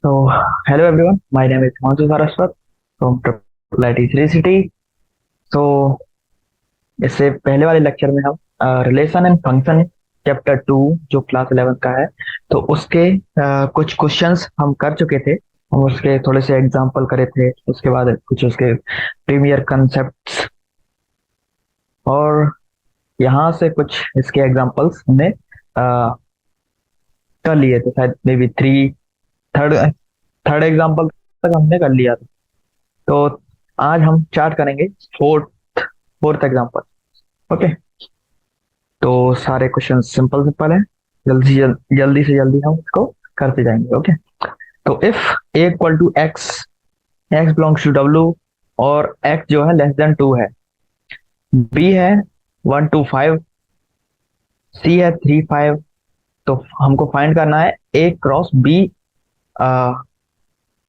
So, hello everyone. My name is Himanshu Saraswat from Triple IT Three City. So, इससे पहले वाले lecture में हम रिलेशन एंड फंक्शन चैप्टर 2 जो class 11 का है, तो उसके कुछ क्वेश्चंस हम कर चुके थे। हम उसके थोड़े से एग्जांपल करे थे, उसके बाद कुछ उसके प्रीमियर कंसेप्ट्स और यहाँ से कुछ इसके एग्जांपल्स हमने कर लिए थे। शायद may be third third example तक हमने कर लिया था। तो आज हम स्टार्ट करेंगे फोर्थ फोर्थ एग्जांपल। ओके, तो सारे क्वेश्चन सिंपल सिंपल है। जल्दी से जल्दी हम इसको करते जाएंगे। ओके, तो if A equal to X, X belongs to W और एक्स जो है लेस देन 2 है, बी है 1 to 5, सी है 3 5, तो हमको फाइंड करना है A cross B,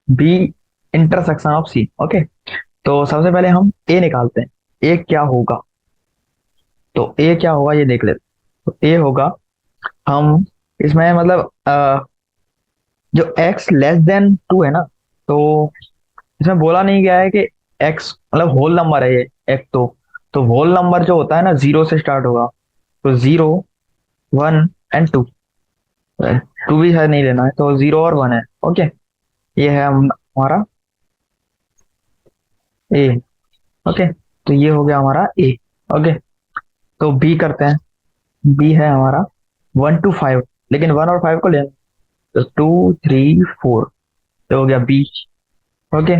B intersection of C. Okay, तो सबसे पहले हम ए निकालते हैं। ए क्या होगा, तो ए क्या होगा ये देख लेते हैं। तो ए होगा, हम इसमें मतलब जो x लेस देन 2 है ना, तो इसमें बोला नहीं गया है कि x मतलब होल नंबर है ये एक। तो होल नंबर जो होता है ना, 0 से स्टार्ट होगा। तो 0 1 एंड 2, 2 भी शायद नहीं लेना है, तो 0 और 1 है। ओके, ये है हमारा ए। ओके, तो ये हो गया हमारा ए। ओके, तो बी करते हैं। बी है हमारा 1 to 5, लेकिन 1 और 5 को लेना, तो 2 3 4, तो हो गया बी। ओके,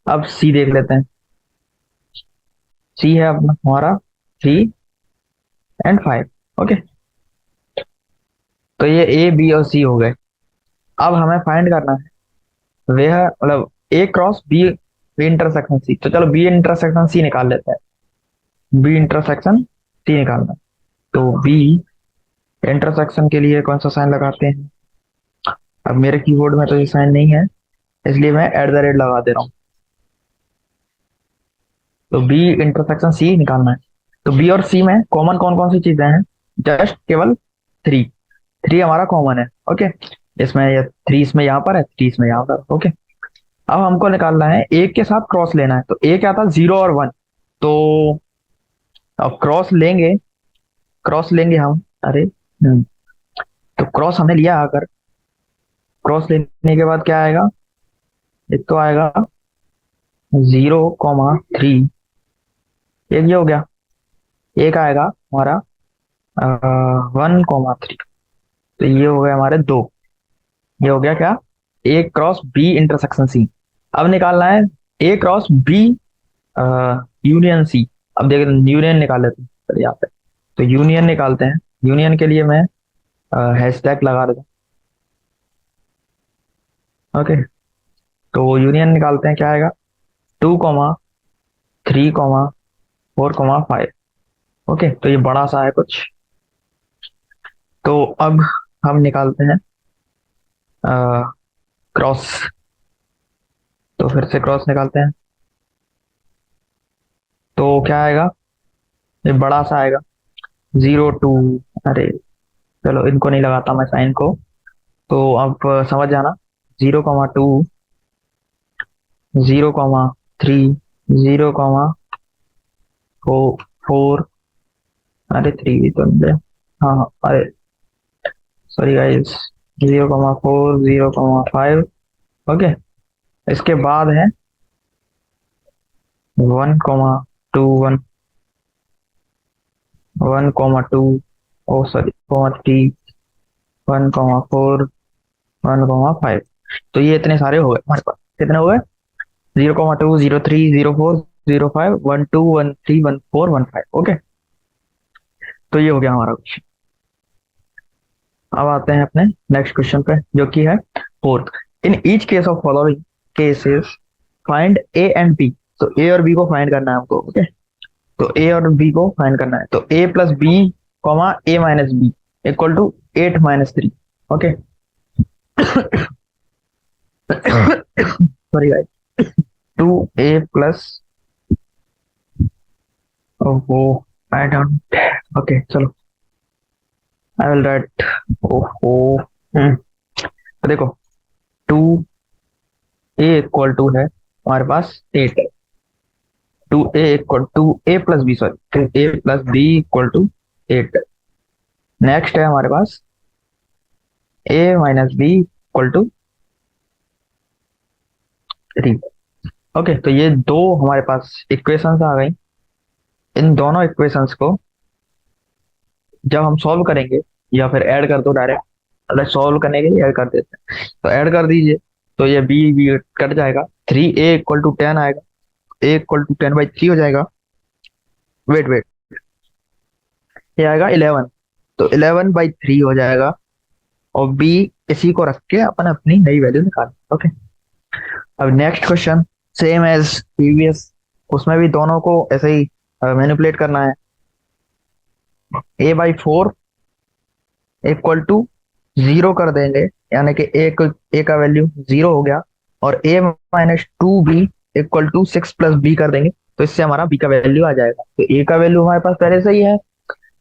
अब सी देख लेते हैं। सी है अपना हमारा 3 and 5। ओके, तो ये ए बी और सी हो गए। अब हमें फाइंड करना है वह मतलब A cross B, B intersection C. तो चलो बी इंटरसेक्शन सी निकाल लेते हैं। बी इंटरसेक्शन सी निकालना है। तो बी इंटरसेक्शन के लिए कौन सा साइन लगाते हैं। अब मेरे कीबोर्ड में तो ये साइन नहीं है, इसलिए मैं एट द रेट लगा दे रहा हूँ। तो बी इंटरसेक्शन सी निकालना है। तो बी और सी में कॉमन कौन कौन सी चीजें हैं, जस्ट केवल थ्री। थ्री हमारा कॉमन है। ओके, इसमें ये थ्री इसमें यहाँ पर है, थ्री इसमें यहाँ पर। ओके, अब हमको निकालना है एक के साथ क्रॉस लेना है। तो एक क्या था, 0 और 1। तो अब क्रॉस लेंगे हम। अरे तो क्रॉस हमने लिया। अगर क्रॉस लेने के बाद क्या आएगा, एक तो आएगा 0 3, एक ये हो गया। एक आएगा हमारा 1 3, तो ये हो गया हमारे दो। ये हो गया क्या, ए क्रॉस बी इंटरसेक्शन सी। अब निकालना है A cross B union C. अब देख यूनियन निकाल लेते हैं। चलिए यहाँ पे तो यूनियन निकालते हैं। यूनियन के लिए मैं हैशटैग लगा देता हूँ। ओके, तो यूनियन निकालते हैं। क्या आएगा, 2 3 4 5। ओके, तो ये बड़ा सा है कुछ। तो अब हम निकालते हैं क्रॉस। तो फिर से क्रॉस निकालते हैं। तो क्या आएगा, ये बड़ा सा आएगा 0 2। अरे चलो इनको नहीं लगाता मैं साइन को। तो अब समझ जाना, 0 2, 0 3, 0 4। अरे थ्री भी तो नहीं है। हाँ हाँ, अरे सॉरी गाइस। 0 4, 0 5। ओके, इसके बाद है 1 2 1, 1 2, ओ सॉरी 3, 1 4, 1 5। तो ये इतने सारे हो गए हमारे पास। कितने हो गए, 0 2, 0 3, 0 4, 0 5, 1 2 1 3 1 4 1 5। ओके, तो ये हो गया हमारा क्वेश्चन। अब आते हैं अपने नेक्स्ट क्वेश्चन पे, जो कि है फोर्थ। In each case of following cases find A and B. तो ए और बी को फाइंड करना है हमको। ओके, तो ए और बी को फाइंड करना है। तो A plus B comma A minus B equal to 8 - 3। Okay, sorry guys, 2a plus, ओहो आई डोंट, ओके चलो आई विल राइट। ओहो, तो देखो टू ए इक्वल टू है हमारे पास 8 है। Two A plus B, sorry, A plus B equal to 8। Next है हमारे पास A minus B equal to 3। Okay, तो ये दो हमारे पास इक्वेशंस आ गई। इन दोनों इक्वेशंस को जब हम सॉल्व करेंगे, या फिर ऐड कर दो डायरेक्ट, अगर सॉल्व करने के लिए ऐड कर देते हैं तो ऐड कर दीजिए। तो ये बी बी कट जाएगा, 3a = 10 आएगा, a = 10/3 हो जाएगा। वेट वेट, ये आएगा 11, तो 11/3 हो जाएगा। और बी इसी को रख के अपन अपनी नई वैल्यू निकालें। ओके, अब next question same as previous, उसमें भी दोनों को ऐसे ही मैनिपुलेट करना है। a/4 इक्वल टू 0 कर देंगे, यानी कि ए का वैल्यू 0 हो गया। और a-2b इक्वल टू 6 + b कर देंगे, तो इससे हमारा b का वैल्यू आ जाएगा। तो a का वैल्यू हमारे पास पहले से ही है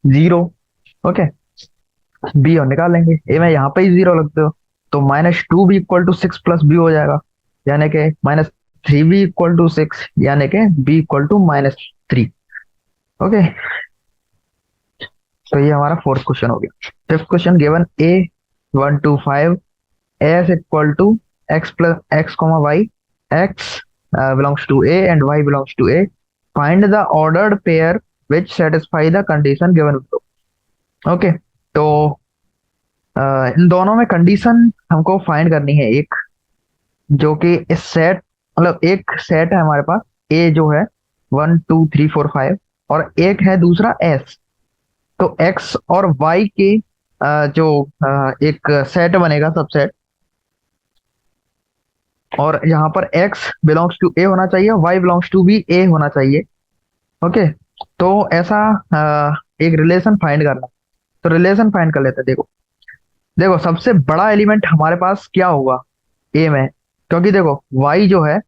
0। ओके, b और निकाल लेंगे, ए में यहाँ पे ही 0 लगते हो, तो -2b इक्वल टू 6 + b हो जाएगा, यानी कि -3b इक्वल टू 6, यानी कि b इक्वल टू -3। ओके, तो ये हमारा फोर्थ क्वेश्चन हो गया। Fifth question, given a 1 to 5 s equal to x plus x comma y, x belongs to a and y belongs to a, find the ordered pair which satisfy the condition given below। Okay, तो इन दोनों में condition हमको find करनी है, एक जो कि इस सेट, मतलब एक सेट है हमारे पास ए जो है 1 2 3 4 5, और एक है दूसरा एस। तो एक्स और वाई के जो एक सेट बनेगा, सबसेट, और यहाँ पर x बिलोंग्स टू ए होना चाहिए, y बिलोंग्स टू भी ए होना चाहिए। ओके, तो ऐसा एक रिलेशन फाइंड करना। तो रिलेशन फाइंड कर लेते हैं। देखो देखो, सबसे बड़ा एलिमेंट हमारे पास क्या होगा ए में, क्योंकि देखो y जो है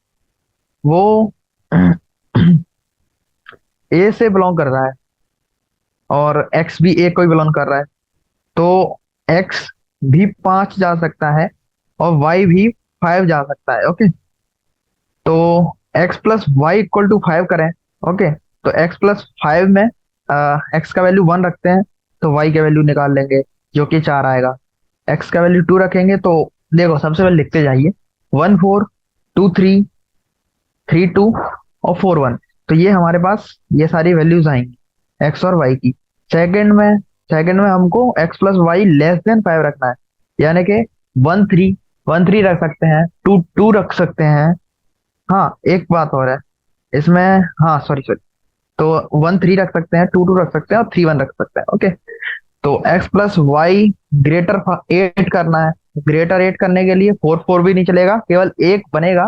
वो ए से बिलोंग कर रहा है, और x भी ए को ही बिलोंग कर रहा है, तो x भी 5 जा सकता है और y भी 5 जा सकता है। ओके, तो x plus Y equal to 5 करें। ओके, तो x प्लस 5 में x का वैल्यू 1 रखते हैं, तो y का वैल्यू निकाल लेंगे जो कि 4 आएगा। x का वैल्यू 2 रखेंगे, तो देखो सबसे पहले लिखते जाइए, 1 4 2 3 3 2 और 4 1। तो ये हमारे पास ये सारी वैल्यूज आएंगी x और y की। सेकंड में हमको x plus Y less than 5 रखना है, यानी कि 1 3 1 3 रख सकते हैं, 2 2 रख सकते हैं। हाँ, एक बात और है इसमें, हाँ सॉरी सॉरी, तो 1 3 रख सकते हैं, 2 2 रख सकते हैं और 3 1 रख सकते हैं। ओके, तो x प्लस वाई ग्रेटर 8 करना है। ग्रेटर 8 करने के लिए 4 4 भी नहीं चलेगा, केवल एक बनेगा,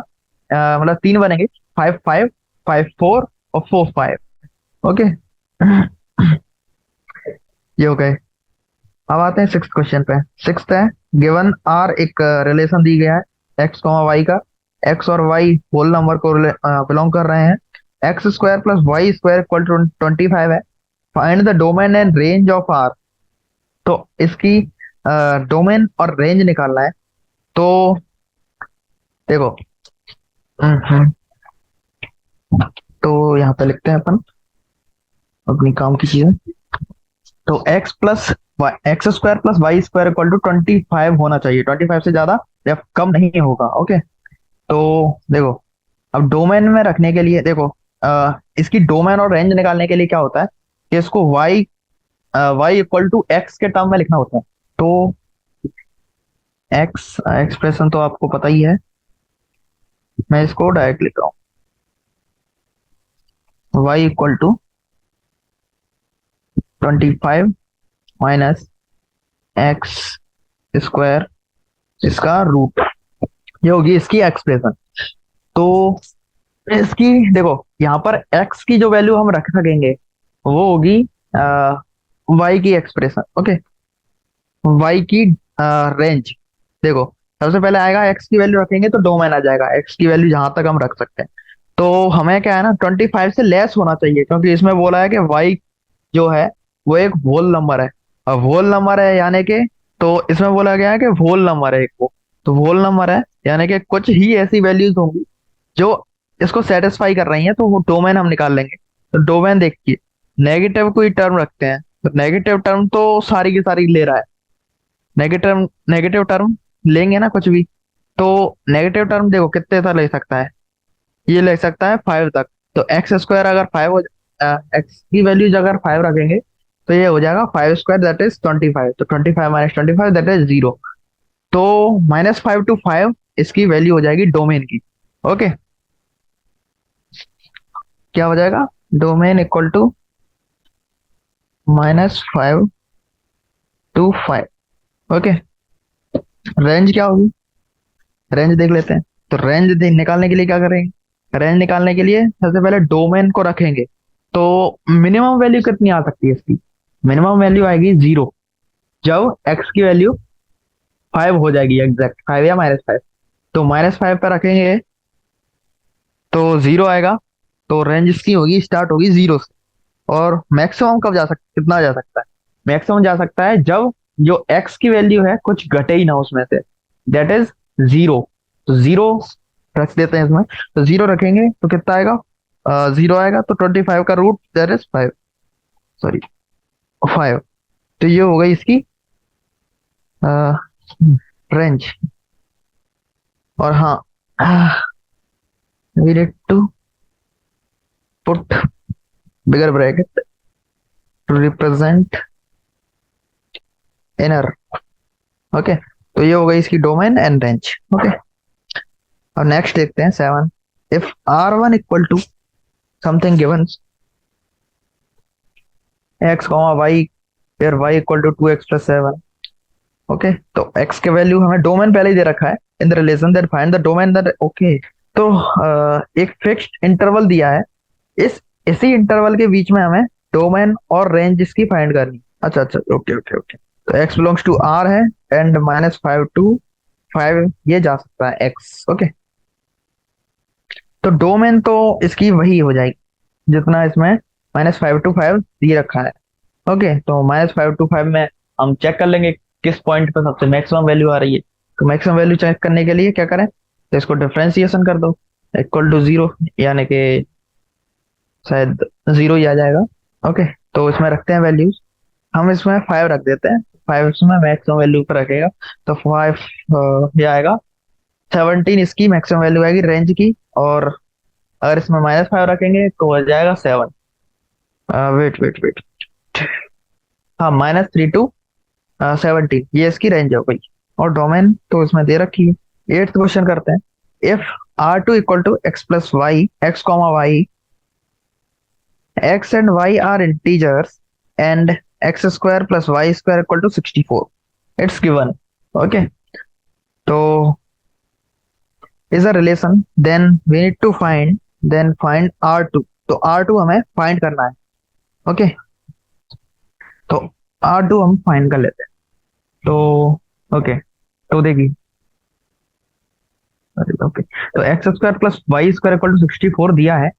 मतलब 3 बनेंगे, 5 5 5 4 और 4 5। ओके, ये हो गए। अब आते हैं सिक्स क्वेश्चन पे। सिक्स है, गिवन आर एक रिलेशन दी गया है एक्स कॉमा वाई का। एक्स और वाई होल नंबर को बिलोंग कर रहे हैं। X square plus Y square equal to 25 है। Find the domain and range of R. तो इसकी डोमेन और रेंज निकालना है। तो देखो, हम्म, तो यहाँ पे लिखते हैं अपन अपनी काम की चीजें। तो x square plus Y square equal to 25 होना चाहिए, 25 से ज्यादा या कम नहीं होगा। ओके, तो देखो, अब डोमेन में रखने के लिए देखो, इसकी डोमेन और रेंज निकालने के लिए क्या होता है कि इसको वाई इक्वल टू एक्स के टर्म में लिखना होता है। तो एक्स एक्सप्रेशन तो आपको पता ही है, मैं इसको डायरेक्ट लिख रहा हूँ, Y equal to 25 minus X square, इसका रूट, ये होगी इसकी एक्सप्रेशन। तो इसकी देखो, यहाँ पर x की जो वैल्यू हम रख सकेंगे वो होगी y की एक्सप्रेशन। ओके, y की रेंज, देखो सबसे पहले आएगा x की वैल्यू रखेंगे तो डोमेन आ जाएगा, x की वैल्यू जहां तक हम रख सकते हैं। तो हमें क्या है ना, 25 से लेस होना चाहिए, क्योंकि इसमें बोला है कि y जो है वो एक होल नंबर है। अब होल नंबर है यानी कि, तो इसमें बोला गया है कि होल नंबर है एक वो, तो होल नंबर है, यानी कि कुछ ही ऐसी वैल्यूज होंगी जो इसको सेटिस्फाई कर रही हैं, तो वो डोमेन हम निकाल लेंगे। तो डोमेन देखिए, नेगेटिव कोई टर्म रखते हैं, तो नेगेटिव टर्म तो सारी की सारी ले रहा है। नेगेटिव नेगेटिव टर्म लेंगे ना कुछ भी, तो नेगेटिव टर्म देखो कितने तक ले सकता है, ये ले सकता है 5 तक। तो एक्स स्क्वायर अगर 5 हो, एक्स की वैल्यूज अगर 5 रखेंगे तो ये हो जाएगा 5 स्क्वायर दैट इज 25। तो 25 माइनस 25 दैट इज 0। तो -5 to 5 इसकी वैल्यू हो जाएगी डोमेन की। ओके, क्या हो जाएगा, domain equal to -5 to 5। Okay, range क्या होगी, रेंज देख लेते हैं। तो रेंज निकालने के लिए क्या करेंगे, रेंज निकालने के लिए सबसे पहले डोमेन को रखेंगे। तो मिनिमम वैल्यू कितनी आ सकती है इसकी, मिनिमम वैल्यू आएगी 0, जब एक्स की वैल्यू 5 हो जाएगी, एग्जैक्ट 5 या -5। तो -5 पे रखेंगे तो 0 आएगा। तो रेंज इसकी होगी, स्टार्ट होगी 0 से। और मैक्सिमम कब जा सकता, कितना जा सकता है, मैक्सिमम जा सकता है जब जो एक्स की वैल्यू है कुछ घटे ही ना उसमें से, दैट इज 0। तो 0 रख देते हैं इसमें। तो 0 रखेंगे तो कितना आएगा, 0 आएगा। तो 25 का रूट दैट इज 5, सॉरी 5। तो ये हो गई इसकी रेंज। और हाँ, we need to put bigger bracket to represent inner. Okay, तो ये हो गई इसकी डोमेन एंड रेंज। ओके, और नेक्स्ट देखते हैं 7। If R1 equal to something given x comma y, फिर y equal to 2x+7। Okay, तो x के वैल्यू हमें डोमेन पहले ही दे रखा है, in the relation that find the domain that. Okay, तो एक फिक्स्ड इंटरवल दिया है, इस इसी इंटरवल के बीच में हमें डोमेन और रेंज इसकी फाइंड करनी। अच्छा अच्छा, ओके ओके ओके। तो x बिलोंग्स टू R है, एंड -5 to 5 ये जा सकता है x। ओके, तो डोमेन तो इसकी वही हो जाएगी जितना इसमें -5 to 5 दिए रखा है। ओके, तो -5 to 5 में हम चेक कर लेंगे किस पॉइंट पे सबसे मैक्सिमम वैल्यू आ रही है। तो मैक्सिमम वैल्यू चेक करने के लिए क्या करें, तो इसको डिफरेंशिएशन कर दो, इक्वल टू 0, यानी कि शायद 0 ही आ जाएगा। ओके, तो इसमें रखते हैं वैल्यूज, हम इसमें 5 रख देते हैं, 5 इसमें मैक्सिमम वैल्यू पर रखेगा। तो 5 ये आएगा, 17 इसकी मैक्सिमम वैल्यू आएगी रेंज की। और अगर इसमें -5 रखेंगे तो हो जाएगा 7। वेट वेट वेट, हाँ, -3 to 17 ये इसकी रेंज हो गई। और डोमेन तो इसमें दे रखी है। 8th क्वेश्चन करते हैं। If R2 equal to x+y, x comma Y, x and y are integers, and x² + y² equal to 64, it's given. Okay, तो is a relation, then we need to find, then find R2। तो R2 हमें find करना है। Okay, तो R2 हम find कर लेते हैं। तो ओके, तो देखिए, ओके, तो x² + y² इक्वल टू 64 दिया है।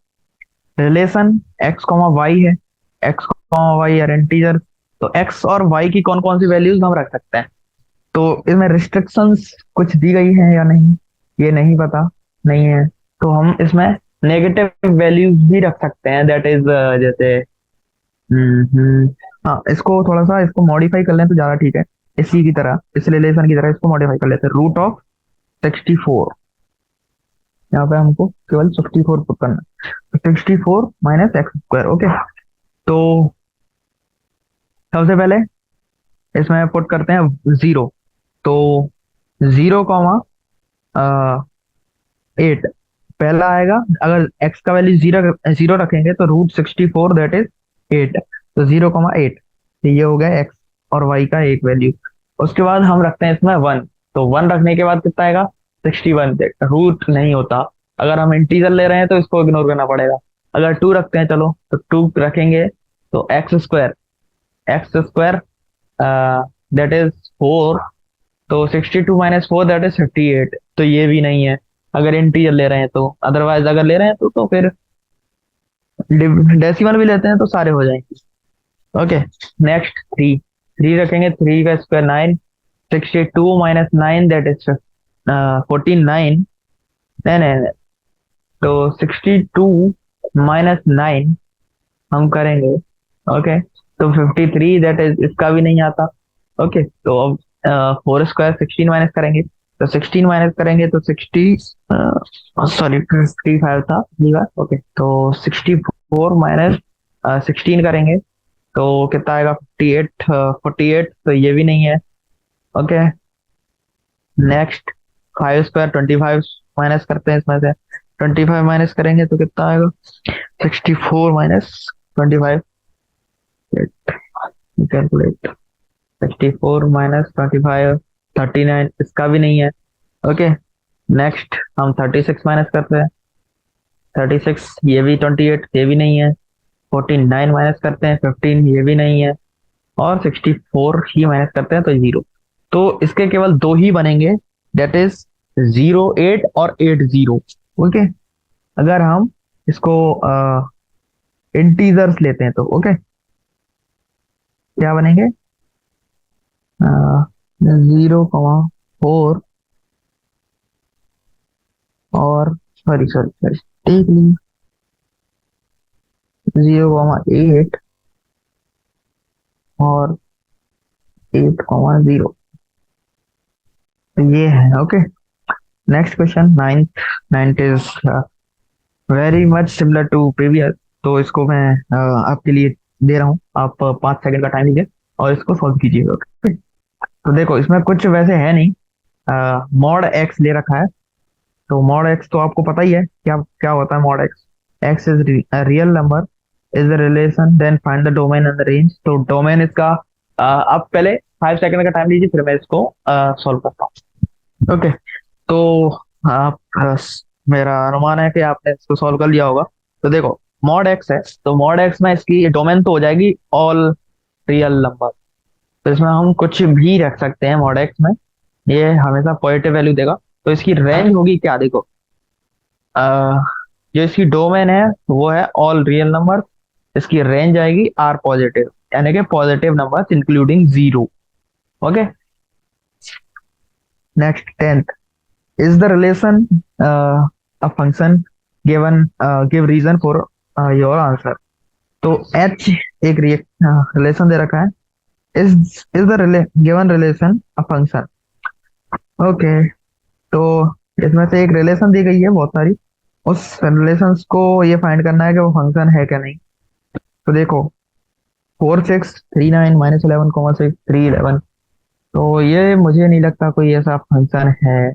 रिलेशन x कॉमा वाई है, x comma y are integer. तो x और y की कौन कौन सी वैल्यूज हम रख सकते हैं। तो इसमें रिस्ट्रिक्शंस कुछ दी गई हैं या नहीं, ये नहीं पता, नहीं है। तो हम इसमें नेगेटिव वैल्यूज भी रख सकते हैं, दैट इज जैसे हाँ, इसको थोड़ा सा इसको मॉडिफाई कर लें तो ज्यादा ठीक है। इसी की तरह, इस रिलेशन की तरह इसको मॉडिफाई कर लेते हैं, √64। यहाँ पे हमको केवल 64 पुट करना है, 64 - x²। ओके, तो सबसे पहले इसमें पुट करते हैं 0। तो 0,8 पहला आएगा। अगर x का वैल्यू 0 रखेंगे तो √64 दैट इज 8। तो 0,8, तो ये हो गया x और y का एक वैल्यू। उसके बाद हम रखते हैं इसमें 1। तो 1 रखने के बाद कितना आएगा, 61। रूट नहीं होता, अगर हम इंटीजर ले रहे हैं तो इसको इग्नोर करना पड़ेगा। अगर 2 रखते हैं, चलो तो 2 रखेंगे तो x² दैट इज 4। तो 62 - 4 दैट इज 58। तो ये भी नहीं है अगर इंटीजर ले रहे हैं तो। अदरवाइज अगर ले रहे हैं तो फिर डेसिमल भी लेते हैं तो सारे हो जाएंगे। ओके, नेक्स्ट 3 रखेंगे, 3 का स्क्वायर 9। 62 - 9 that is 50। 49, नहीं नहीं नहीं, तो 62 - 9 हम करेंगे। ओके, तो 53 दैट इज, इसका भी नहीं आता। ओके, तो अब 4 स्क्वायर 16 माइनस करेंगे, तो 16 माइनस करेंगे तो 60, सॉरी 55 था ये बार। ओके, तो 64 - 16 करेंगे तो कितना आएगा? 48, 48, तो ये भी नहीं है। ओके, नेक्स्ट 5 स्क्वायर 25 माइनस करते हैं इसमें से, 25 माइनस करेंगे तो कितना आएगा? 64 - 25, कैलकुलेट। 64 - 25, 39, इसका भी नहीं है। ओके, नेक्स्ट हम 36 माइनस करते हैं, 36, ये भी 28, ये भी नहीं है। 49 माइनस करते हैं, 15, ये भी नहीं है। और 64 ही माइनस करते हैं तो 0। तो इसके केवल दो ही बनेंगे, दैट इज 08 और 80। ओके, अगर हम इसको इंटीजर्स लेते हैं तो ओके, क्या बनेंगे? 0,4 और, सॉरी सॉरी सॉरी, टेक ली 0,8 और 8,0। ये है। Okay, next question, ninth. Ninth is very much similar to previous, तो इसको मैं आपके लिए दे रहा हूँ। आप 5 सेकंड का टाइम लीजिए और इसको सॉल्व कीजिएगा। ओके, तो देखो इसमें कुछ वैसे है नहीं, मॉड एक्स ले रखा है। तो मॉड एक्स तो आपको पता ही है क्या क्या होता है mod x. X is real number, is the relation, then find the domain and the range. तो डोमेन इसका, आप पहले 5 सेकंड का टाइम लीजिए, फिर मैं इसको सॉल्व करता हूँ। ओके, तो आप मेरा अनुमान है कि आपने इसको सॉल्व कर लिया होगा। तो देखो, मॉड एक्स है, तो मॉड एक्स में इसकी डोमेन तो हो जाएगी ऑल रियल नंबर। तो इसमें हम कुछ भी रख सकते हैं मॉड एक्स में, ये हमेशा पॉजिटिव वैल्यू देगा। तो इसकी रेंज होगी क्या? देखो, अह, जो इसकी डोमेन है वो है ऑल रियल नंबर, इसकी रेंज आएगी आर पॉजिटिव, यानी कि positive numbers including 0। Okay, next 10th, is the relation a function given, give reason for your answer। तो h एक रिलेशन दे रखा है, is the given relation a function। Okay, तो इसमें से एक रिलेशन दी गई है बहुत सारी, उस रिलेशंस को ये फाइंड करना है कि वो फंक्शन है क्या नहीं। तो देखो, 4 6 3 9 -11, 6 3 11, तो ये मुझे नहीं लगता कोई ऐसा फंक्शन है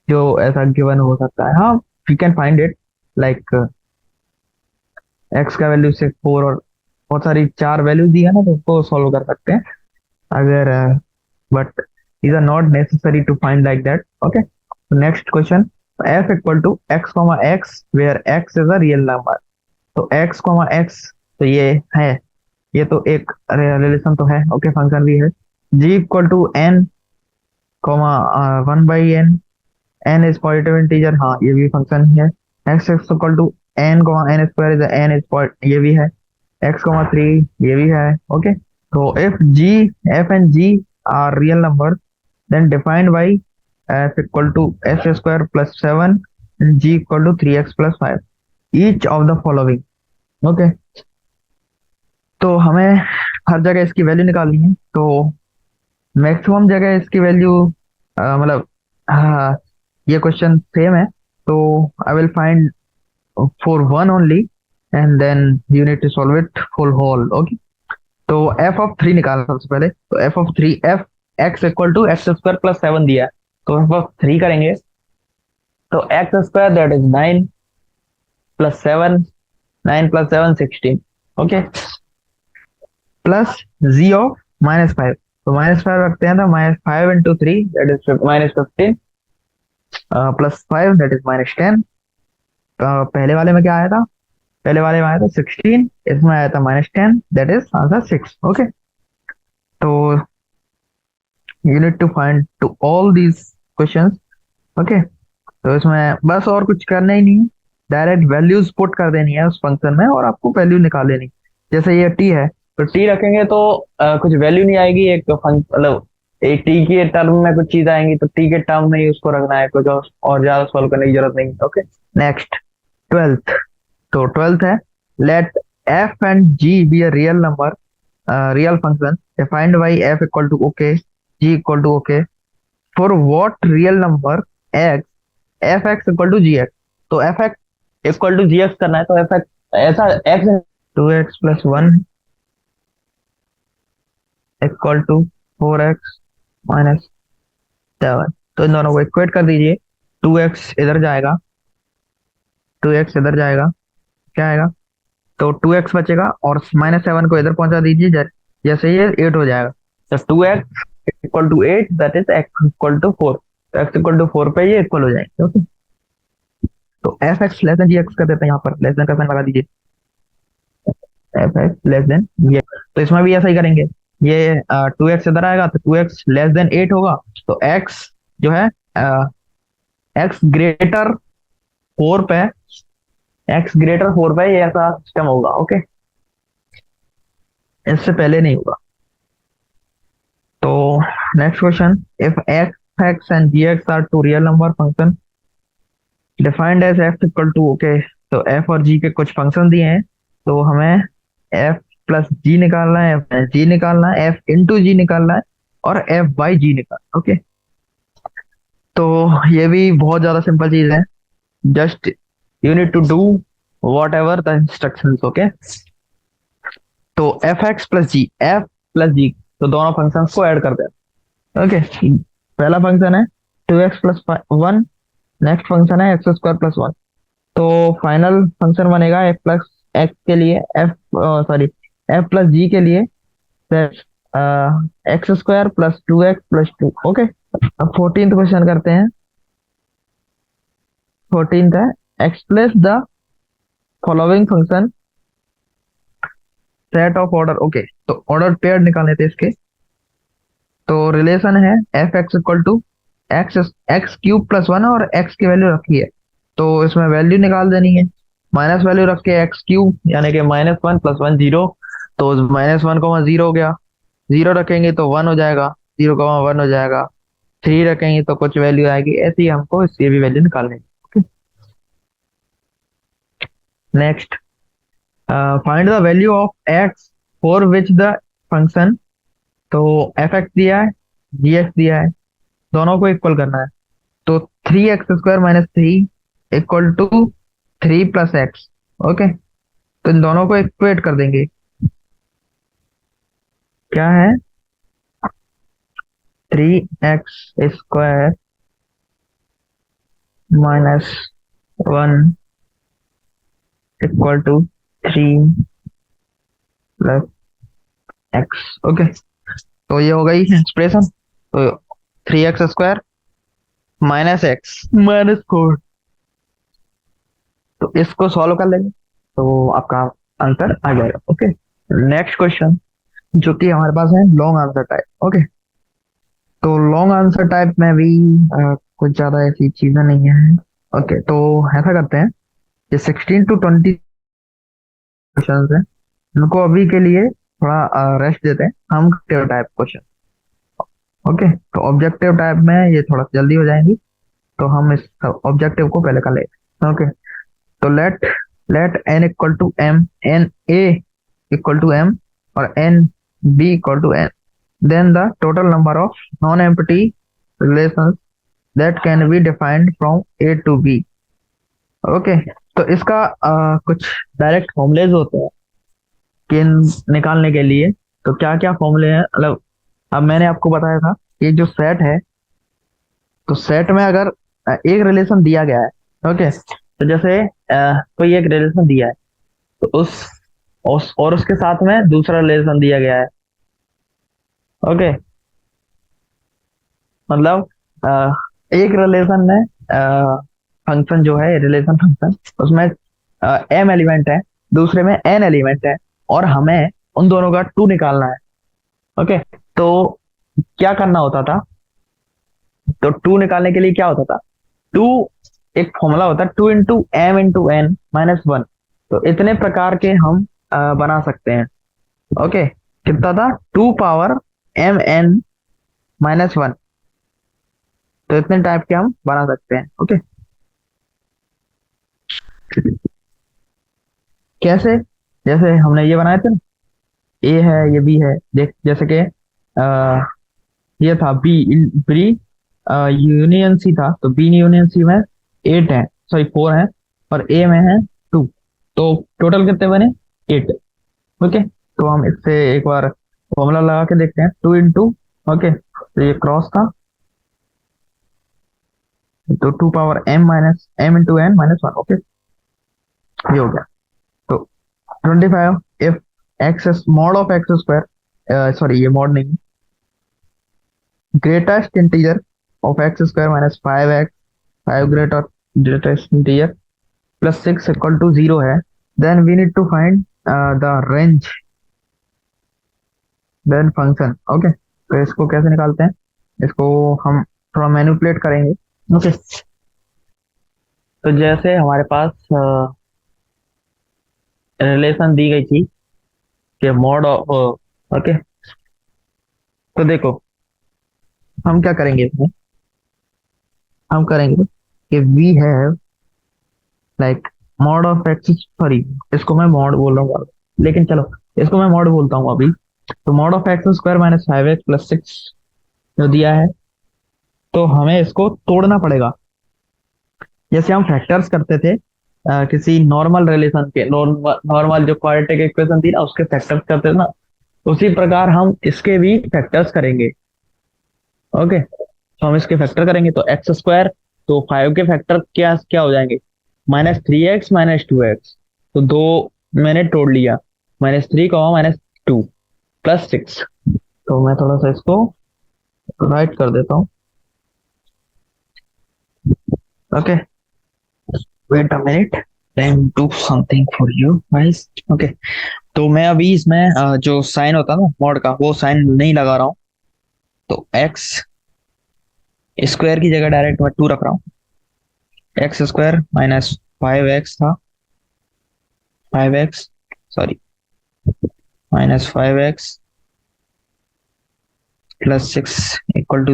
जो ऐसा गिवन हो सकता है। हाँ, we can find it, like x का वैल्यू 4 और बहुत सारी 4 वैल्यू दी है ना, तो उसको सॉल्व कर सकते हैं अगर, but these are not necessary to find like that। okay, so next question, f equal to x comma x where x is a real number। तो x comma x, तो ये है, ये तो एक रिलेशन तो है। ओके, फंक्शन भी है। g equal to n comma 1/n, n is positive integer, हाँ ये भी फंक्शन ही है। x equal to n comma n square is n is, ये भी है। x कॉमा 3, ये भी है। ओके, तो if g, f and g are real numbers, then defined by f equal to s square plus 7 and g equal to 3x plus 5 each of the following। Okay, तो हमें हर जगह इसकी value निकालनी है। तो मैक्सिमम जगह इसकी वैल्यू, मतलब, हाँ, ये क्वेश्चन सेम है, तो I will find for one only and then you need to solve it full whole. Okay, तो एफ ऑफ 3 निकालना सबसे पहले। तो f of 3, f x equal to x square plus 7 दिया है, तो एफ ऑफ 3 करेंगे तो x square that is 9 plus 7, 9 plus 7 16। Okay, plus g of -5, तो -5 रखते हैं, तो -5 into 3 that is -15 plus 5 that is -10। पहले वाले में क्या आया था? पहले वाले में आया था 16, इसमें आया था -10, दैट इज आंसर 6। ओके, तो you need to find to all these questions. Okay, तो इसमें बस और कुछ करना ही नहीं, डायरेक्ट वैल्यूज पुट कर देनी है उस फंक्शन में और आपको वैल्यू निकाल लेनी। जैसे ये टी है, तो टी रखेंगे तो कुछ वैल्यू नहीं आएगी, एक मतलब एक टी के टर्म में कुछ चीज आएंगी तो टी के टर्म में ही उसको रखना है, कुछ और ज्यादा सॉल्व करने की जरूरत नहीं। Okay, next twelfth. तो ट्वेल्थ है, let F and G be a real number, real function defined by F equal to okay, G equal to okay, for what real number X, F x equal to ji X. तो F x equal to ji x करना है, तो F X ऐसा X 2x+1 equal to 4x-7। तो इन दोनों को equate कर दीजिए। 2x इधर जाएगा, 2x इधर जाएगा, क्या आएगा? तो 2x बचेगा और -7 को इधर पहुंचा दीजिए, जैसे ये 8 हो जाएगा। तो 2x equal to 8, that is x equal to 4। तो x इक्वल टू 4 पे ये इक्वल हो जाएंगे। ओके, तो एफ एक्स लेस देन जी एक्स कर देते हैं, यहाँ पर लेस देन का साइन लगा दीजिए, एफ एक्स लेस देन जी। तो इसमें भी ऐसा ही करेंगे, ये 2x इधर आएगा तो 2x लेस देन 8 होगा, तो x जो है x ग्रेटर 4 पे, x ग्रेटर 4 पे ये ऐसा सिस्टम होगा। ओके, इससे पहले नहीं होगा। तो next question, if F X and G X R to real number function defined as F equal to okay. तो एफ और जी के कुछ फंक्शन दिए हैं, तो हमें एफ प्लस जी निकालना है, एफ जी निकालना है, एफ इंटू जी निकालना है, और एफ बाई जी निकालना है। ओके, तो ये भी बहुत ज्यादा सिंपल चीज है, just you need to do whatever the instruction. Okay, तो F x plus g, f plus g, तो दोनों फंक्शन को ऐड कर दे। ओके, पहला फंक्शन है 2x+1, नेक्स्ट फंक्शन है x² + 1। तो फाइनल फंक्शन बनेगा एफ प्लस एक्स के लिए, एफ सॉरी एफ प्लस जी के लिए x² + 2x + 2। ओके, अब 14th क्वेश्चन करते हैं। 14th है, express the following function set of order. Okay, तो ऑर्डर पेयर निकालने थे इसके। तो रिलेशन है f x equal to x, x³ + 1 और x की वैल्यू रखी है, तो इसमें वैल्यू निकाल देनी है। माइनस वैल्यू रख के x³ यानी कि -1 + 1 0, तो -1 को 0 हो गया, 0 रखेंगे तो 1 हो जाएगा, 0 का 1 हो जाएगा, 3 रखेंगे तो कुछ वैल्यू आएगी, ऐसे ही हमको इसकी भी वैल्यू निकालनी है। Next, find the value of x for which the function. तो एफ एक्स दिया है, जी एक्स दिया है, दोनों को इक्वल करना है। तो 3x² - 3 equal to 3 + x। Okay, तो इन दोनों को इक्वेट कर देंगे, क्या है? 3x² - 1 equal to 3 + x। Okay, तो ये हो गई एक्सप्रेशन। तो 3x² - x -4, तो इसको सॉल्व कर लेंगे तो आपका आंसर आ जाएगा। ओके, नेक्स्ट क्वेश्चन जो कि हमारे पास है लॉन्ग आंसर टाइप। ओके, तो लॉन्ग आंसर टाइप में भी कुछ ज्यादा ऐसी चीजें नहीं है। ओके, तो ऐसा करते हैं, ये 16 to 20 क्वेश्चन है, इनको अभी के लिए थोड़ा रेस्ट देते हैं, हम टाइप क्वेश्चन। ओके, तो ऑब्जेक्टिव टाइप में ये थोड़ा जल्दी हो जाएंगी, तो हम इस ऑब्जेक्टिव को पहले कर लेते हैं। ओके, तो let let n equal to m, n a equal to m और n b equal to n, then the total number of non-empty relations that can be defined from a to b। Okay, तो इसका कुछ direct formulas होते हैं कि निकालने के लिए। तो क्या क्या फॉर्मूले हैं, मतलब अब मैंने आपको बताया था, ये जो सेट है, तो सेट में अगर एक रिलेशन दिया गया है, ओके, तो जैसे कोई एक रिलेशन दिया है, तो उस और उसके साथ में दूसरा रिलेशन दिया गया है। ओके, मतलब एक रिलेशन में फंक्शन जो है, रिलेशन फंक्शन, उसमें m एलिमेंट है, दूसरे में n एलिमेंट है, और हमें उन दोनों का 2 निकालना है। ओके, तो क्या करना होता था? तो 2 निकालने के लिए क्या होता था? 2 एक फॉर्मूला होता है, 2 × m × n - 1। तो इतने प्रकार के हम बना सकते हैं। ओके, कितना था? 2 पावर m n -1। तो इतने टाइप के हम बना सकते हैं। ओके, कैसे? जैसे हमने ये बनाए थे ना, ए है, ये बी है, देख जैसे कि ये था बी, बी यूनियन सी था, तो बी यूनियन सी में 8 है, सॉरी 4 है, और ए में है 2। तो टोटल कितने बने? 8। ओके, तो हम इससे एक बार फॉर्मूला लगा के देखते हैं, 2 इंटू, ओके, तो ये क्रॉस था, तो 2 power m minus m into n minus 1। Okay, ये हो गया। तो 25 if x mod of x square, sorry ये मॉड नहीं, greatest integer of x square minus 5x, 5 greatest integer plus 6 equal to 0 है, then we need to find the range, then function. Okay, तो इसको कैसे निकालते हैं? इसको हम थोड़ा मैनिपुलेट करेंगे। ओके, तो जैसे हमारे पास रिलेशन दी गई थी कि मॉड ऑफ, ओके, तो देखो हम क्या करेंगे इसमें, हम करेंगे कि we have like mod of x, sorry इसको मैं मॉड बोल रहा हूँ, लेकिन चलो इसको मैं मॉड बोलता हूँ अभी। तो mod of x square minus 5x plus 6 जो दिया है, तो हमें इसको तोड़ना पड़ेगा। जैसे हम फैक्टर्स करते थे किसी नॉर्मल रिलेशन के, नॉर्मल जो क्वाड्रेटिक इक्वेशन थी ना उसके फैक्टर्स करते थे ना, उसी प्रकार हम इसके भी फैक्टर्स करेंगे। ओके, तो हम इसके फैक्टर करेंगे, तो एक्स स्क्वायर, तो 5 के फैक्टर क्या क्या हो जाएंगे? -3x माइनस 2x, तो दो मैंने तोड़ लिया, -3 का -2 प्लस 6। तो मैं थोड़ा सा इसको राइट कर देता हूँ। Okay, wait a minute, let me do something for you guys. Okay, तो मैं अभी इसमें जो साइन होता है ना मॉड का, वो साइन नहीं लगा रहा हूँ। तो एक्स स्क्वायर की जगह डायरेक्ट मैं 2 रख रहा हूँ। एक्स स्क्वायर माइनस 5x था, 5x, sorry -5x plus 6 equal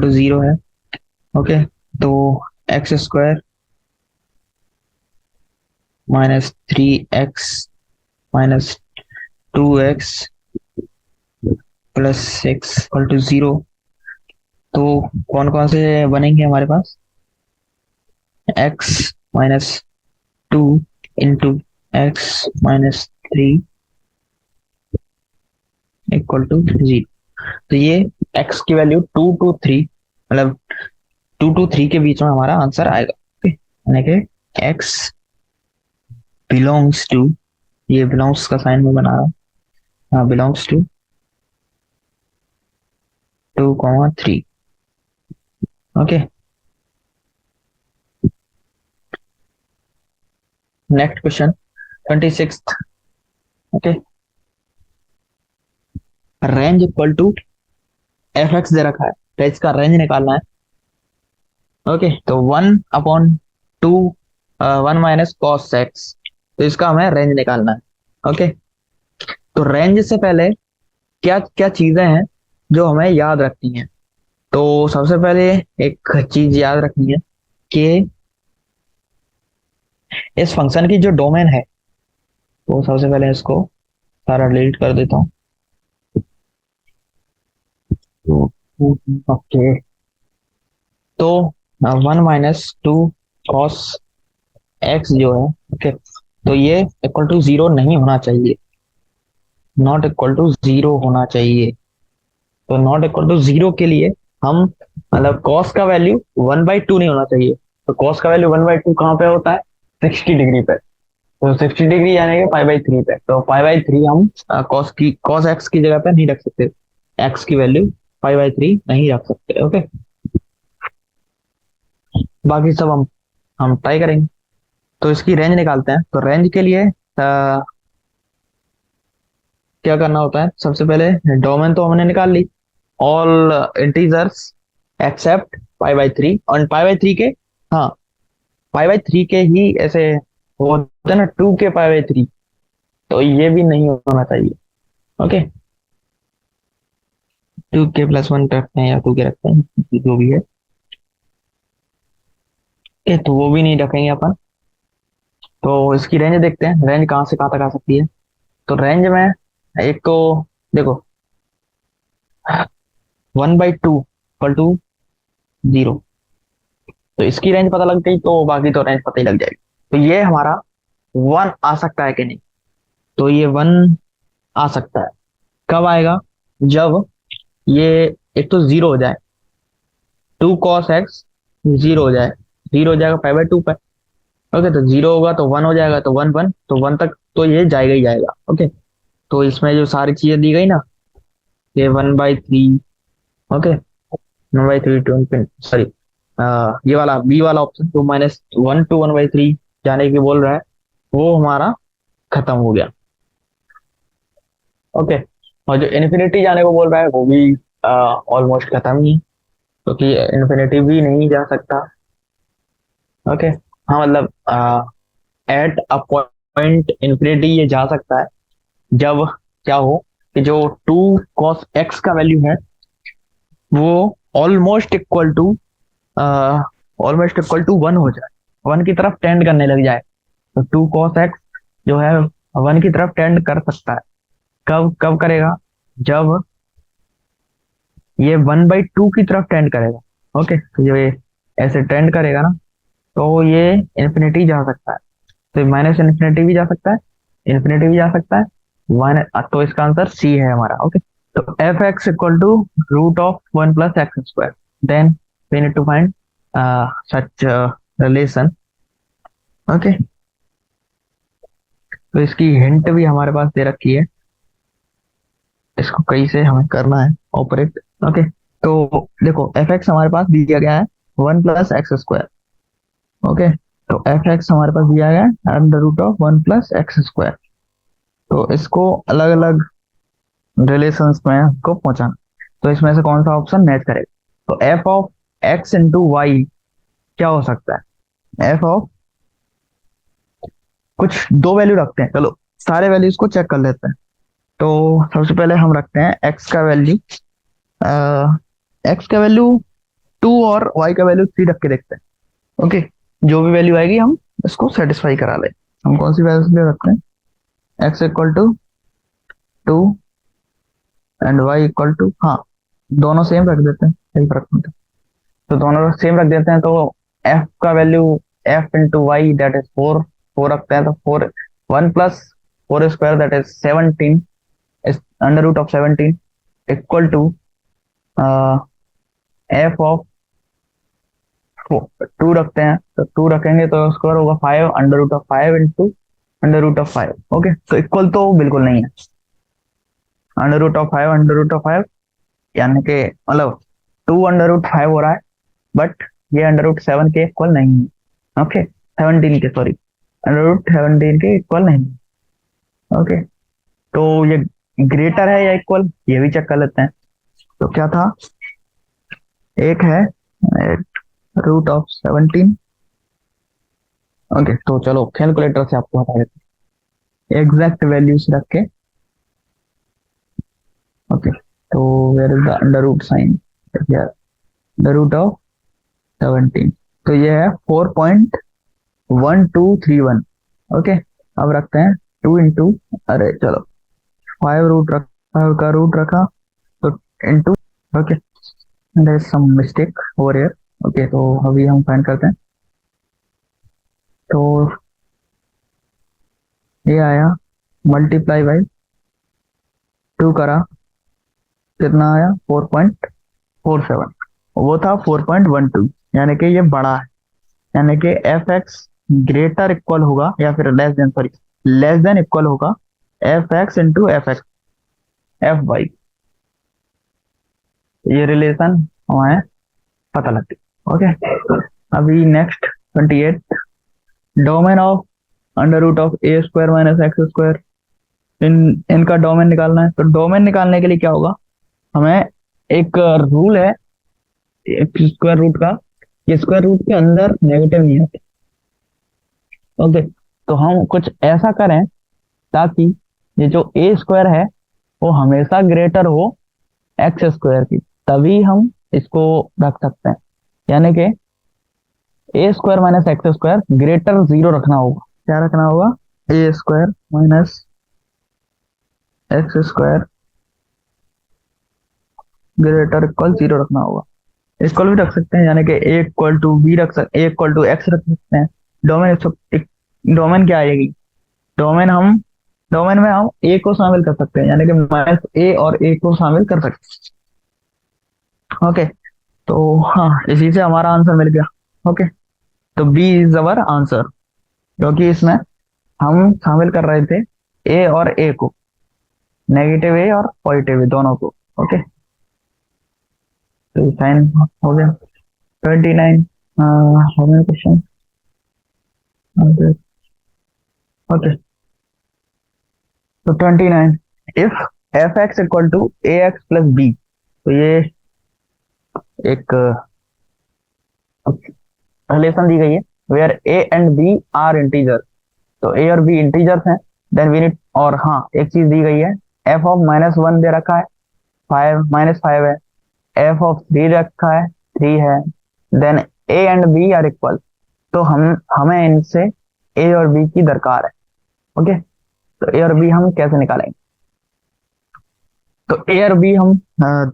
to 0 है। ओके, तो x square -3x minus 2x plus 6 equal to 0। तो कौन कौन से बनेंगे हमारे पास? x-2 into x-3 equal to 0। तो ये x की वैल्यू 2 to 3, मतलब 2 to 3 के बीच में हमारा आंसर आएगा। ओके, यानी कि x बिलोंग्स टू, ये बिलोंग्स का साइन मैं बना रहा हूँ, हाँ belongs to 2, 3। Okay, next question 26। Okay, range equal to F X दे रखा है, तो इसका रेंज निकालना है। ओके, तो 1/2, 1 - cos x, तो इसका हमें रेंज निकालना है। ओके, तो रेंज से पहले क्या क्या चीजें हैं जो हमें याद रखनी है? तो सबसे पहले एक चीज याद रखनी है कि इस फंक्शन की जो डोमेन है, तो सबसे पहले इसको सारा डिलीट कर देता हूँ। ओके, तो 1 - 2 cos x जो है, ओके, तो ये इक्वल टू 0 नहीं होना चाहिए, नॉट इक्वल टू 0 होना चाहिए। तो नॉट इक्वल टू 0 के लिए हम, मतलब कॉस का वैल्यू 1/2 नहीं होना चाहिए। तो कॉस का वैल्यू 1/2 कहाँ पे होता है? 60 डिग्री पे। तो 60 डिग्री यानी कि π/3 पे, तो π/3 हम कॉस एक्स की जगह पे नहीं रख सकते, एक्स की वैल्यू π/3 नहीं रख सकते। ओके, बाकी सब हम ट्राई करेंगे। तो इसकी रेंज निकालते हैं। तो रेंज के लिए क्या करना होता है? सबसे पहले डोमेन तो हमने निकाल ली, ऑल इंटीजर्स एक्सेप्ट π/3, और π/3 के, हाँ π/3 के ही ऐसे होते हैं ना, 2 के π/3, तो ये भी नहीं होना चाहिए। ओके, 2k+1 रखते हैं या 2k रखते हैं, जो भी है। तो वो भी नहीं रखेंगे अपन। तो इसकी रेंज देखते हैं, रेंज कहाँ से कहाँ तक आ सकती है। तो रेंज में एक तो देखो, 1/2 = 0। तो इसकी रेंज पता लग गई तो बाकी तो रेंज पता ही लग जाएगी। तो ये हमारा 1 आ सकता है कि नहीं। तो ये 1 आ सकता है। कब आएगा? जब ये एक तो 0 हो जाए, 2 cos x 0 हो जाए। 0 हो जाएगा 5/2 पे। ओके, तो 0 होगा तो 1 हो जाएगा, तो 1 1 तो 1 तक तो ये जाएगा ही जाएगा। ओके, तो इसमें जो सारी चीजें दी गई ना, ये 1/3। ओके, 1/3 सॉरी, ये वाला बी वाला ऑप्शन जो -1 to 1/3 जाने की बोल रहा है, वो हमारा खत्म हो गया। ओके, और जो इन्फिनिटी जाने को बोल रहा है वो भी ऑलमोस्ट खत्म ही, क्योंकि इन्फिनिटी भी नहीं जा सकता। ओके, हाँ मतलब एट अ पॉइंट इन्फिनिटी ये जा सकता है, जब क्या हो कि जो 2 cos x का वैल्यू है वो almost equal to almost equal to 1 हो जाए, 1 की तरफ टेंड करने लग जाए। तो 2 cos x जो है 1 की तरफ टेंड कर सकता है। कब कब करेगा? जब ये 1/2 की तरफ टेंड करेगा। ओके, तो ये ऐसे टेंड करेगा ना, तो ये इन्फिनिटी जा सकता है। तो माइनस इन्फिनिटी भी जा सकता है, इन्फिनिटी भी जा सकता है, वन। तो इसका आंसर सी है हमारा। ओके, तो f(x) = 1 + x², then we need to find such relation. Okay, तो इसकी हिंट भी हमारे पास दे रखी है, इसको कैसे हमें करना है ऑपरेट। ओके, तो देखो f(x) हमारे पास दिया गया है 1 + x²। ओके, तो f(x) हमारे पास दिया गया है √1 + x²। तो इसको अलग अलग रिलेशंस में हमको पहुंचाना। तो इसमें से कौन सा ऑप्शन मैच करेगा? तो f(x)(y) क्या हो सकता है? f ऑफ कुछ दो वैल्यू रखते हैं, चलो सारे वैल्यूज को चेक कर लेते हैं। तो सबसे पहले हम रखते हैं x का वैल्यू, x का वैल्यू 2 और y का वैल्यू 3 रख के देखते हैं। ओके, जो भी वैल्यू आएगी हम इसको सेटिस्फाई करा ले। हम कौन सी वैल्यू रखते हैं? x = 2 एंड y = हाँ, दोनों सेम रख देते हैं, सही फर्क नहीं पड़ता। तो दोनों सेम रख देते हैं, तो f का वैल्यू f × y दैट इज 4, 4 रखते हैं। तो 4, 1 + 4² that is 17 is √17 equal to f of 2 रखते हैं। तो 2 रखेंगे तो स्क्वायर होगा 5 √5 इंटू √5। ओके, तो इक्वल तो बिल्कुल नहीं है, √5 यानी कि मतलब 2 √5 हो रहा है, बट ये √7 के इक्वल नहीं है। ओके, 17 के, सॉरी, √17 के इक्वल नहीं है। ओके, तो ये ग्रेटर है या इक्वल, ये भी चेक कर लेते हैं। तो क्या था? एक है √17। ओके, तो चलो कैलकुलेटर से आपको बता देते हैं एग्जैक्ट वैल्यूज रख के। ओके, तो where is the under root sign? √17, तो ये है 4.1231। ओके, अब रखते हैं 2 इंटू, अरे चलो 5 रूट रखा, 5 का रूट रखा, तो into. Okay, there is some mistake over here. Okay, तो अभी हम फाइंड करते हैं। तो ये आया मल्टीप्लाई बाई 2 करा, कितना आया? 4.47। वो था 4.12, यानी कि ये बड़ा है, यानी कि f(x) ग्रेटर इक्वल होगा या फिर less than, sorry, less than equal होगा f(x) इंटू fy। ये रिलेशन हमें पता लगती है। ओके, अभी नेक्स्ट 28, डोमेन ऑफ √(a²-x²). इनका डोमेन निकालना है। तो डोमेन निकालने के लिए क्या होगा? हमें एक रूल है स्क्वायर रूट का, ये स्क्वायर रूट के अंदर नेगेटिव नहीं आते। ओके, तो हम कुछ ऐसा करें ताकि ये जो a² है वो हमेशा ग्रेटर हो एक्स स्क्वायर की, तभी हम इसको रख सकते हैं। यानी कि A square minus X square greater zero रखना होगा। क्या रखना होगा? A square minus X square greater equal zero रखना होगा। इक्वल भी रख सकते हैं, यानी कि ए इक्वल टू बी रख सकते, ए इक्वल टू एक्स रख सकते हैं। डोमेन डोमेन क्या आएगी? डोमेन हम डोमेन में हम ए को शामिल कर सकते हैं, यानी कि माइनस ए और ए को शामिल कर सकते हैं। ओके, तो हाँ, इसी से हमारा आंसर मिल गया। ओके, तो बी इज अवर आंसर, क्योंकि इसमें हम शामिल कर रहे थे ए और ए को, नेगेटिव ए और पॉजिटिव ए दोनों को। ओके, तो साइन हो गया। 29 हो गया क्वेश्चन। ओके, तो 29, if F x equal to a x plus b, तो ये एक रिलेशन दी गई है where a and b are integer. तो ए और बी इंटीजर्स हैं। देन वी नीड, और हाँ एक चीज दी गई है, एफ ऑफ -1 दे रखा है, 5 -5 है, एफ ऑफ 3 रखा है, 3 है। Then a and b are equal, तो हम हमें इनसे ए और बी की दरकार है। ओके, तो ए और बी हम कैसे निकालेंगे? तो ए और बी हम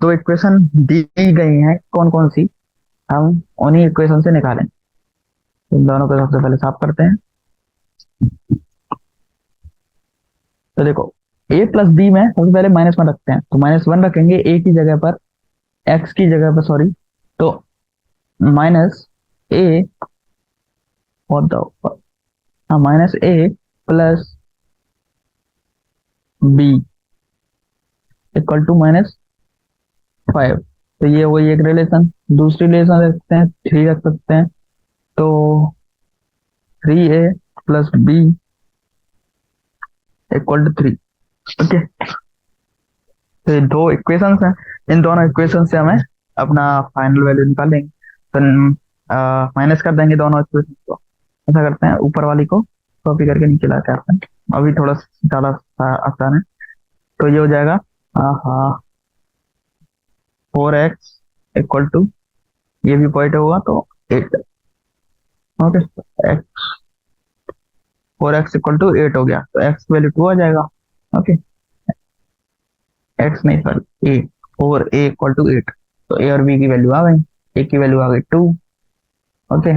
दो इक्वेशन दी गई हैं, कौन कौन सी, हम उन्हीं इक्वेशन से निकालें। इन दोनों को सबसे पहले साफ करते हैं। तो देखो, ए प्लस बी में सबसे पहले -1 रखते हैं, तो -1 रखेंगे ए की जगह पर, एक्स की जगह पर, सॉरी। तो माइनस ए और minus a plus B equal to -5। तो ये वही एक रिलेशन। दूसरी रिलेशन रख सकते हैं, 3 रख सकते हैं, तो 3a plus B equal to 3। Okay, तो ये दो इक्वेशंस हैं, इन दोनों इक्वेशन से हमें अपना फाइनल वैल्यू निकालेंगे। तो माइनस कर देंगे दोनों इक्वेशन को। ऐसा करते हैं, ऊपर वाली को कॉपी करके नीचे लाते हैं। अभी थोड़ा ज्यादा आसान है। तो ये हो जाएगा 4x इक्वल टू, ये भी पॉइंट होगा तो 8। Okay, x 4x equal to 8 हो गया, तो x वैल्यू 2 आ जाएगा। ओके, एक्स नहीं sorry a, 4a equal to 8। तो ए और बी की वैल्यू आ गई, ए की वैल्यू आ गई 2। ओके,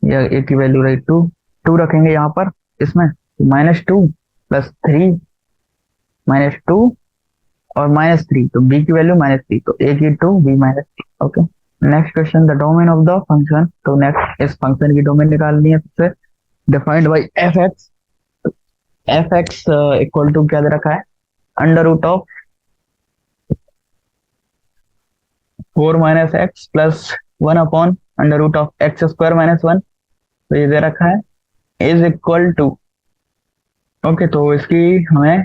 ये ए की वैल्यू रही 2। 2 रखेंगे यहाँ पर, इसमें -2 प्लस 3, -2 और -3, तो बी की वैल्यू -3, तो ए की 2, b -3। Okay, next question, the domain of the function. तो नेक्स्ट इस फंक्शन की डोमेन निकालनी है सबसे, defined by f x. F x equal to क्या दे रखा है? Under root of 4 minus x plus 1 upon under root of x square -1। तो ये दे रखा है, इज इक्वल टू। ओके, तो इसकी हमें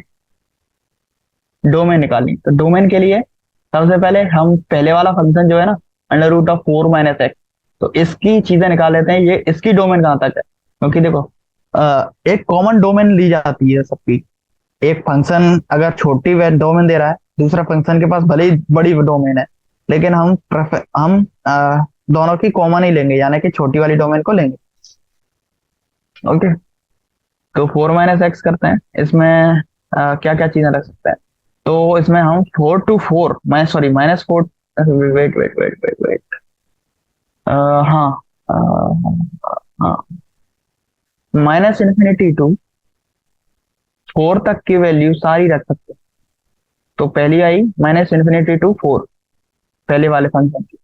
डोमेन निकालनी। तो डोमेन के लिए सबसे पहले हम पहले वाला फंक्शन जो है ना, under root of 4 minus x, तो इसकी चीजें निकाल लेते हैं। ये इसकी डोमेन कहाँ तक है? क्योंकि देखो, एक कॉमन डोमेन ली जाती है सबकी। एक फंक्शन अगर छोटी डोमेन दे रहा है, दूसरा फंक्शन के पास भले ही बड़ी डोमेन है, लेकिन हम दोनों की कॉमन ही लेंगे, यानी कि छोटी वाली डोमेन को लेंगे। ओके, तो 4 माइनस एक्स करते हैं। इसमें क्या क्या चीजें रख सकते हैं? तो इसमें हम 4 to 4 sorry -4, wait wait wait wait wait, हाँ, हाँ, -∞ टू 4 तक की वैल्यू सारी रख सकते हैं। तो पहली आई -∞ टू 4, पहले वाले फंक्शन की।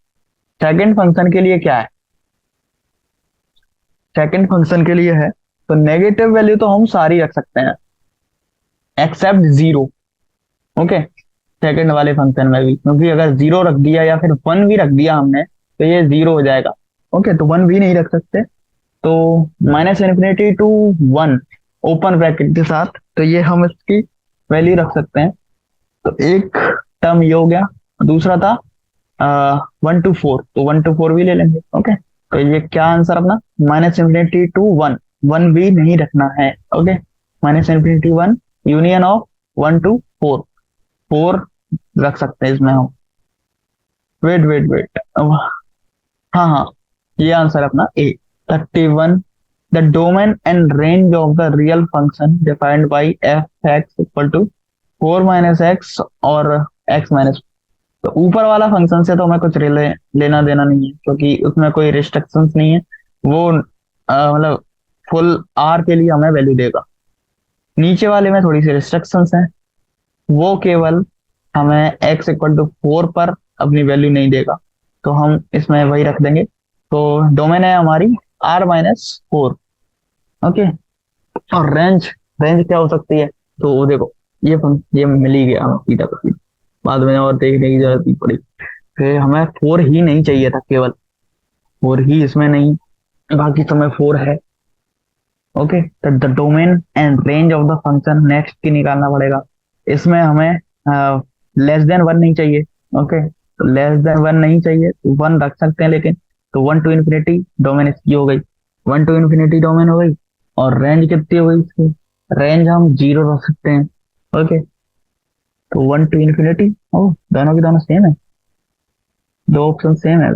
सेकंड फंक्शन के लिए क्या है? सेकंड फंक्शन के लिए है, तो नेगेटिव वैल्यू तो हम सारी रख सकते हैं एक्सेप्ट 0। ओके, सेकंड वाले फंक्शन में भी, क्योंकि अगर 0 रख दिया या फिर 1 भी रख दिया हमने, तो ये 0 हो जाएगा। ओके, तो 1 भी नहीं रख सकते। तो -∞ टू 1 ओपन ब्रैकेट के साथ, तो ये हम इसकी वैल्यू रख सकते हैं। तो एक टर्म ये हो गया, दूसरा था 1 टू 4, तो 1 टू 4 भी ले लेंगे। ओके, तो ये क्या आंसर अपना, -∞ टू 1, 1 भी नहीं रखना है। ओके, -∞ 1 यूनियन ऑफ 1 टू 4, 4 रख सकते हैं इसमें हम। वेट वेट वेट, हाँ हाँ, ये आंसर अपना a. 31, the domain and range of the real function defined by f x equal to 4 - x और x-। तो ऊपर वाला फंक्शन से तो हमें कुछ लेना देना नहीं है, क्योंकि उसमें कोई रिस्ट्रिक्शंस नहीं है। वो मतलब फुल आर के लिए हमें वैल्यू देगा। नीचे वाले में थोड़ी सी रिस्ट्रिक्शंस हैं, वो केवल हमें x = 4 पर अपनी वैल्यू नहीं देगा, तो हम इसमें वही रख देंगे। तो डोमेन है हमारी R-4। ओके। और रेंज, रेंज क्या हो सकती है? तो वो देखो, ये मिल ही गया हमें सीधा का सीधा, बाद में और देखने की जरूरत नहीं पड़ी। फिर हमें 4 ही नहीं चाहिए था, केवल 4 ही इसमें नहीं, बाकी तो में 4 है। ओके, तो the domain and range of the function next की निकालना पड़ेगा। इसमें हमें लेस देन 1 नहीं चाहिए। ओके, तो लेस देन 1 नहीं चाहिए, तो 1 रख सकते हैं, लेकिन तो 1 to ∞, डोमेन इसकी हो गई। 1 to ∞ डोमेन हो गई। और रेंज कितनी हो गई इसकी? रेंज हम 0 रख सकते हैं। ओके, तो 1 to ∞, ओ दोनों की दोनों सेम है, दो ऑप्शन सेम है।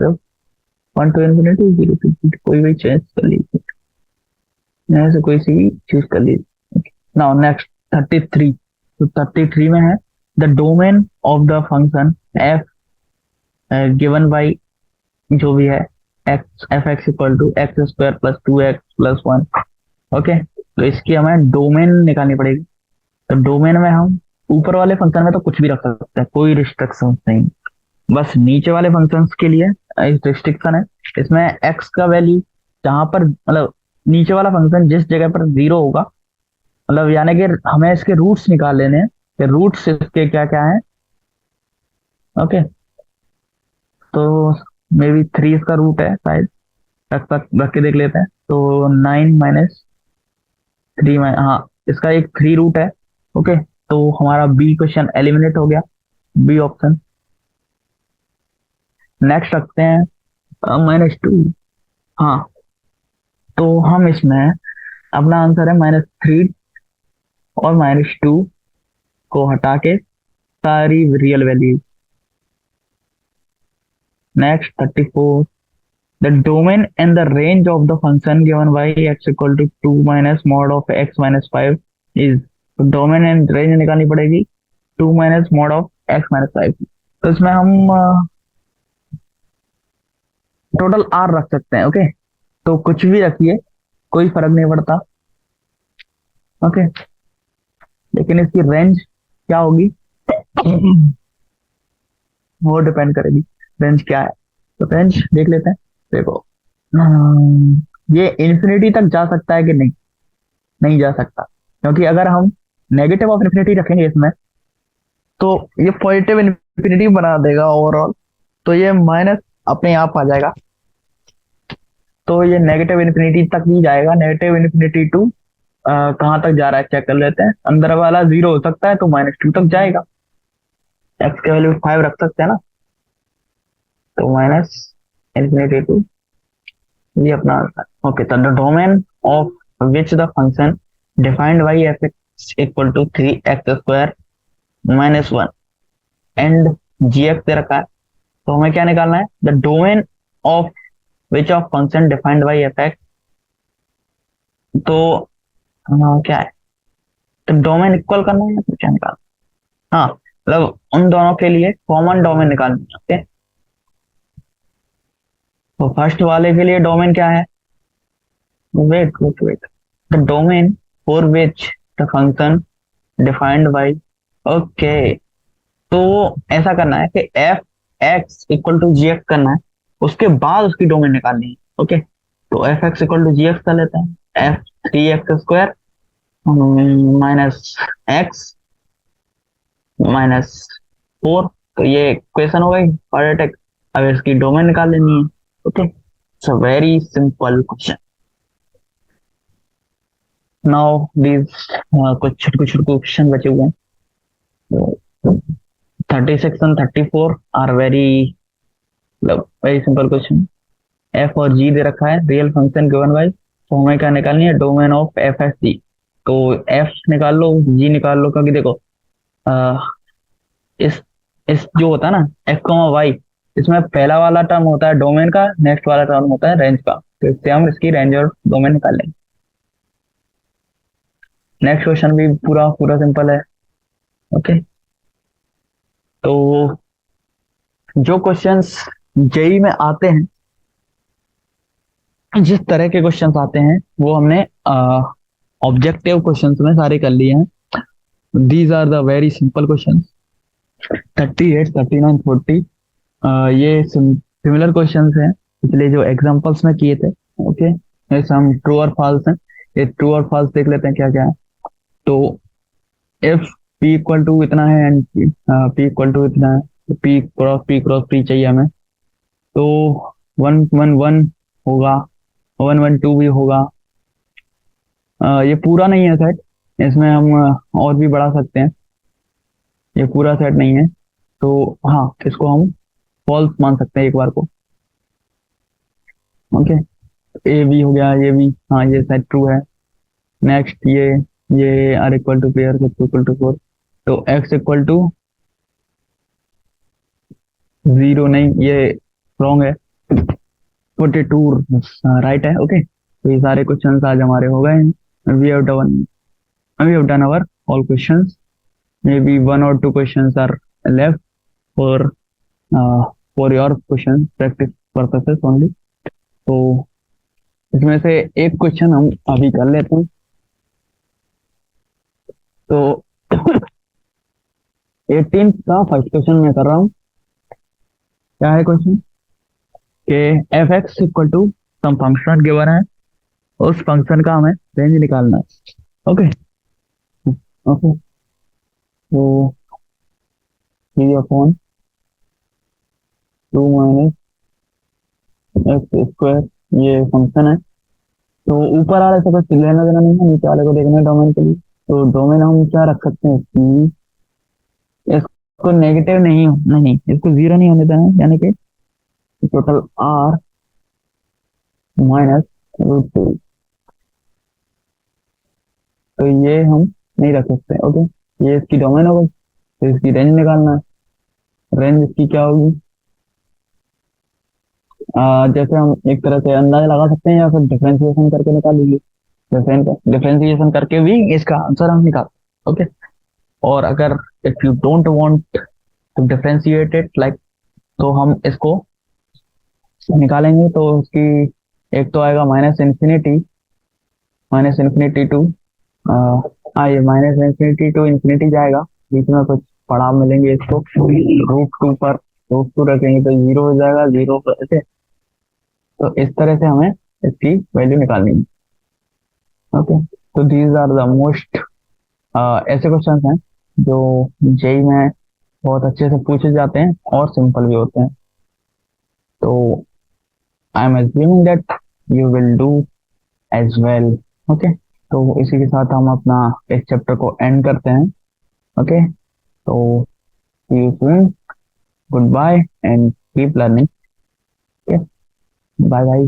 1 to ∞, 0 to कोई भी चेंज कर लीजिए, यहाँ से कोई सी चूज कर लीजिए। Now next 33। तो 33 में है, the domain of the function f given by जो भी है x, F x equal to x² + 2x + 1। Okay, तो इसकी हमें डोमेन निकालनी पड़ेगी। तो डोमेन में हम ऊपर वाले फंक्शन में तो कुछ भी रख सकते हैं, कोई रिस्ट्रिक्शन नहीं। बस नीचे वाले फंक्शंस के लिए एक रिस्ट्रिक्शन है, इसमें एक्स का वैल्यू जहां पर मतलब नीचे वाला फंक्शन जिस जगह पर 0 होगा, मतलब यानी कि हमें इसके रूट्स निकाल लेने हैं कि रूट्स इसके क्या क्या है। ओके, तो मे बी 3 इसका रूट है शायद, रख के देख लेते हैं। तो 9 - 3 हाँ, इसका एक 3 रूट है। ओके, तो हमारा बी क्वेश्चन एलिमिनेट हो गया, बी ऑप्शन। नेक्स्ट रखते हैं -2। हाँ, तो हम इसमें अपना आंसर है -3 और -2 को हटा के सारी real value. Next 34, the domain and the range of the function given by x = 2 - mod of x-5 is. तो डोमेन एंड रेंज निकालनी पड़ेगी 2 - mod of x-5। तो इसमें हम टोटल r रख सकते हैं। ओके, तो कुछ भी रखिए, कोई फर्क नहीं पड़ता। ओके, लेकिन इसकी रेंज क्या होगी वो डिपेंड करेगी, रेंज क्या है। तो रेंज देख लेते हैं। देखो, ये इन्फिनिटी तक जा सकता है कि नहीं? नहीं जा सकता, क्योंकि अगर हम नेगेटिव ऑफ इन्फिनिटी रखेंगे इसमें, तो ये पॉजिटिव इन्फिनिटी बना देगा ओवरऑल, तो ये माइनस अपने आप आ जाएगा। तो ये नेगेटिव इन्फिनिटी तक ही जाएगा, नेगेटिव इन्फिनिटी टू कहाँ तक जा रहा है चेक कर लेते हैं। अंदर वाला 0 हो सकता है, तो -2 तक जाएगा। एक्स के वैल्यू 5 रख सकते हैं ना, तो -∞ ये अपना आंसर। ओके, तो the domain of which the function defined by f(x) = 3x² - 1 and gx दे रखा है। तो हमें क्या निकालना है? The domain of which of function defined by f(x)। तो क्या है? तो डोमेन इक्वल करना है या फिर क्या निकालना? हाँ, मतलब उन दोनों के लिए कॉमन डोमेन निकालना है। ओके, तो फर्स्ट वाले के लिए डोमेन क्या है? Wait wait wait, the domain for which the function defined by. Okay, तो ऐसा करना है कि f x equal to ji x करना है, उसके बाद उसकी डोमेन निकालनी है। ओके, तो F x equal to ji x कर लेते हैं। f(3x²) -x - 4। तो ये इक्वेशन हो गई क्वाड्रेटिक। अब इसकी डोमेन निकाल लेनी है। Okay, it's a very simple question. Now these कुछ छोटे छोटे क्वेश्चन बचे हुए हैं। 36 and 34 आर वेरी, मतलब वेरी सिंपल क्वेश्चन। एफ और जी दे रखा है, रियल फंक्शन गिवन बाई। तो हमें क्या निकालनी है? Domain of F S G. तो एफ निकाल लो, जी निकाल लो, क्योंकि देखो इस जो होता है ना x, y, इसमें पहला वाला टर्म होता है डोमेन का, नेक्स्ट वाला टर्म होता है रेंज का, तो इससे हम इसकी रेंज और डोमेन निकाल लेंगे। नेक्स्ट क्वेश्चन भी पूरा पूरा सिंपल है। ओके, तो जो क्वेश्चंस जेई में आते हैं, जिस तरह के क्वेश्चंस आते हैं वो हमने ऑब्जेक्टिव क्वेश्चंस में सारे कर लिए हैं। These are the very simple questions. 38, 39, 40 ये सिमिलर क्वेश्चंस हैं पिछले जो एग्जांपल्स में किए थे। ओके, ये हम ट्रू और फॉल्स हैं। ये ट्रू और फॉल्स देख लेते हैं क्या क्या है। तो इफ p इक्वल टू इतना है एंड p इक्वल टू इतना है, तो p क्रॉस p चाहिए हमें। तो 1 1 1 होगा, 1 1 2 भी होगा। ये पूरा नहीं है सेट, इसमें हम और भी बढ़ा सकते हैं। ये पूरा सेट नहीं है, तो हाँ इसको हम फॉल्स मान सकते हैं एक बार को। ओके, ए बी हो गया, ये भी हाँ ये सेट ट्रू है। नेक्स्ट ये are equal to pair equal to 4, तो एक्स इक्वल टू 0 नहीं, ये रॉन्ग है। 42 राइट है। ओके, तो ये सारे क्वेश्चंस आज हमारे हो गए हैं। We have done our all questions. maybe 1 or 2 questions are left for your question practice purposes only। तो इसमें से एक क्वेश्चन हम अभी कर लेते हैं। तो 18 का फर्स्ट क्वेश्चन मैं कर रहा हूँ। क्या है क्वेश्चन कि f x equal to some function given है, उस फंक्शन का हमें रेंज निकालना है। ओके ओके, तो 3 अपॉन 2 माइनस एक्स स्क्वायर ये फंक्शन है। तो ऊपर वाले से कुछ लेना देना नहीं है, नीचे वाले को देखना है डोमेन के लिए। तो डोमेन हम क्या रख सकते हैं कि इसको नेगेटिव नहीं नहीं इसको 0 नहीं होने देना है, यानी कि टोटल आर -√2। तो ये हम नहीं रख सकते। ओके, ये इसकी डोमेन होगी, तो इसकी रेंज निकालना है। रेंज इसकी क्या होगी, जैसे हम एक तरह से अंदाजा लगा सकते हैं या फिर डिफरेंशिएशन करके निकाल लीजिए। डिफरेंशिएशन करके भी इसका आंसर हम निकाल। ओके, और अगर if you don't want to differentiate it like, तो हम इसको निकालेंगे। तो उसकी एक तो आएगा माइनस इन्फिनिटी टू ये -∞ to ∞ जाएगा। बीच में कुछ पड़ाव मिलेंगे इसको √2 पर, √2 रखेंगे तो 0 हो जाएगा, 0 पर ऐसे। तो इस तरह से हमें इसकी वैल्यू निकालनी है। ओके, तो दीज आर द मोस्ट ऐसे क्वेश्चंस हैं जो जेई में बहुत अच्छे से पूछे जाते हैं और सिंपल भी होते हैं। तो I am assuming that you will do as well. Okay, तो इसी के साथ हम अपना इस चैप्टर को एंड करते हैं। ओके, तो see you soon, good bye and keep learning. Okay, bye bye.